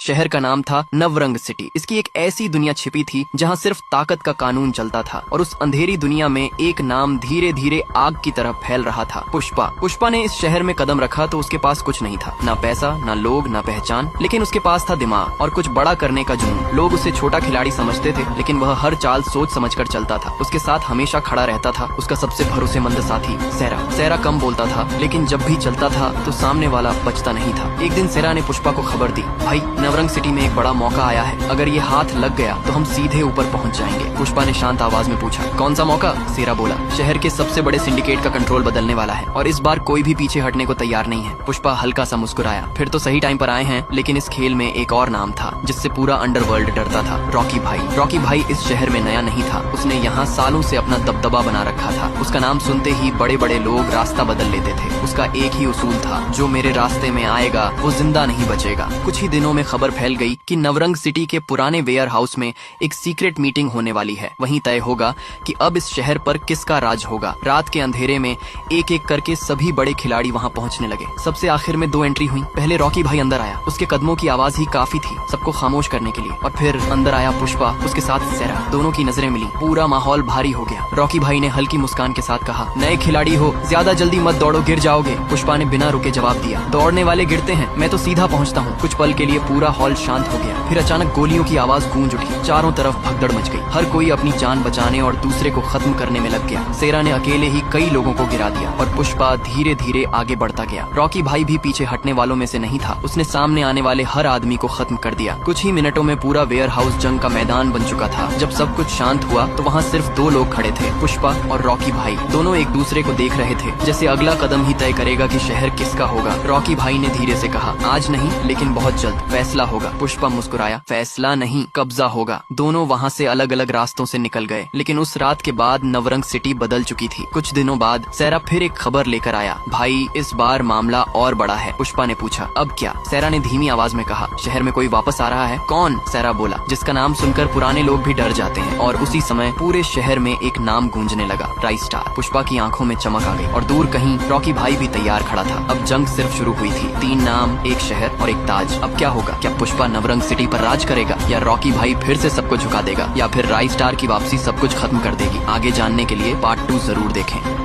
शहर का नाम था नवरंग सिटी। इसकी एक ऐसी दुनिया छिपी थी जहाँ सिर्फ ताकत का कानून चलता था और उस अंधेरी दुनिया में एक नाम धीरे धीरे आग की तरह फैल रहा था, पुष्पा। पुष्पा ने इस शहर में कदम रखा तो उसके पास कुछ नहीं था, ना पैसा, ना लोग, ना पहचान, लेकिन उसके पास था दिमाग और कुछ बड़ा करने का जुनून। लोग उसे छोटा खिलाड़ी समझते थे, लेकिन वह हर चाल सोच समझकर चलता था। उसके साथ हमेशा खड़ा रहता था उसका सबसे भरोसेमंद साथी सेरा। सेरा कम बोलता था, लेकिन जब भी चलता था तो सामने वाला बचता नहीं था। एक दिन सेरा ने पुष्पा को खबर दी, भाई नवरंग सिटी में एक बड़ा मौका आया है, अगर ये हाथ लग गया तो हम सीधे ऊपर पहुंच जाएंगे। पुष्पा ने शांत आवाज में पूछा, कौन सा मौका? सेरा बोला, शहर के सबसे बड़े सिंडिकेट का कंट्रोल बदलने वाला है और इस बार कोई भी पीछे हटने को तैयार नहीं है। पुष्पा हल्का सा मुस्कुराया, फिर तो सही टाइम पर आए हैं, लेकिन इस खेल में एक और नाम था जिससे पूरा अंडरवर्ल्ड डरता था, रॉकी भाई। रॉकी भाई इस शहर में नया नहीं था, उसने यहाँ सालों से अपना दबदबा बना रखा था। उसका नाम सुनते ही बड़े बड़े लोग रास्ता बदल लेते थे। उसका एक ही उसूल था, जो मेरे रास्ते में आएगा वो जिंदा नहीं बचेगा। कुछ ही दिनों में खबर फैल गई कि नवरंग सिटी के पुराने वेयर हाउस में एक सीक्रेट मीटिंग होने वाली है। वहीं तय होगा कि अब इस शहर पर किसका राज होगा। रात के अंधेरे में एक एक करके सभी बड़े खिलाड़ी वहां पहुंचने लगे। सबसे आखिर में 2 एंट्री हुई। पहले रॉकी भाई अंदर आया, उसके कदमों की आवाज ही काफी थी सबको खामोश करने के लिए। और फिर अंदर आया पुष्पा, उसके साथ सेरा। दोनों की नजरें मिली, पूरा माहौल भारी हो गया। रॉकी भाई ने हल्की मुस्कान के साथ कहा, नए खिलाड़ी हो, ज्यादा जल्दी मत दौड़ो, गिर जाओगे। पुष्पा ने बिना रुके जवाब दिया, दौड़ने वाले गिरते हैं, मैं तो सीधा पहुंचता हूँ। कुछ पल के लिए पूरा हॉल शांत हो गया, फिर अचानक गोलियों की आवाज गूंज उठी। चारों तरफ भगदड़ मच गई, हर कोई अपनी जान बचाने और दूसरे को खत्म करने में लग गया। सेरा ने अकेले ही कई लोगों को गिरा दिया और पुष्पा धीरे धीरे आगे बढ़ता गया। रॉकी भाई भी पीछे हटने वालों में से नहीं था, उसने सामने आने वाले हर आदमी को खत्म कर दिया। कुछ ही मिनटों में पूरा वेयर हाउस जंग का मैदान बन चुका था। जब सब कुछ शांत हुआ तो वहाँ सिर्फ 2 लोग खड़े थे, पुष्पा और रॉकी भाई। दोनों एक दूसरे को देख रहे थे, जैसे अगला कदम ही तय करेगा कि शहर किसका होगा। रॉकी भाई ने धीरे से कहा, आज नहीं लेकिन बहुत जल्द फैसला होगा। पुष्पा मुस्कुराया, फैसला नहीं, कब्जा होगा। दोनों वहाँ से अलग अलग रास्तों से निकल गए, लेकिन उस रात के बाद नवरंग सिटी बदल चुकी थी। कुछ दिनों बाद सेरा फिर एक खबर लेकर आया, भाई इस बार मामला और बड़ा है। पुष्पा ने पूछा, अब क्या? सेरा ने धीमी आवाज में कहा, शहर में कोई वापस आ रहा है। कौन? सेरा बोला, जिसका नाम सुनकर पुराने लोग भी डर जाते हैं। और उसी समय पूरे शहर में एक नाम गूंजने लगा, राइस्टार। पुष्पा की आंखों में चमक आ गई और दूर कहीं रॉकी भाई भी तैयार खड़ा था। अब जंग सिर्फ शुरू हुई थी, 3 नाम, एक शहर और एक ताज। अब क्या होगा? क्या पुष्पा नवरंग सिटी पर राज करेगा, या रॉकी भाई फिर से सबको झुका देगा, या फिर राइस्टार की वापसी सब कुछ खत्म कर देगी? आगे जानने के लिए पार्ट 2 जरूर देखें।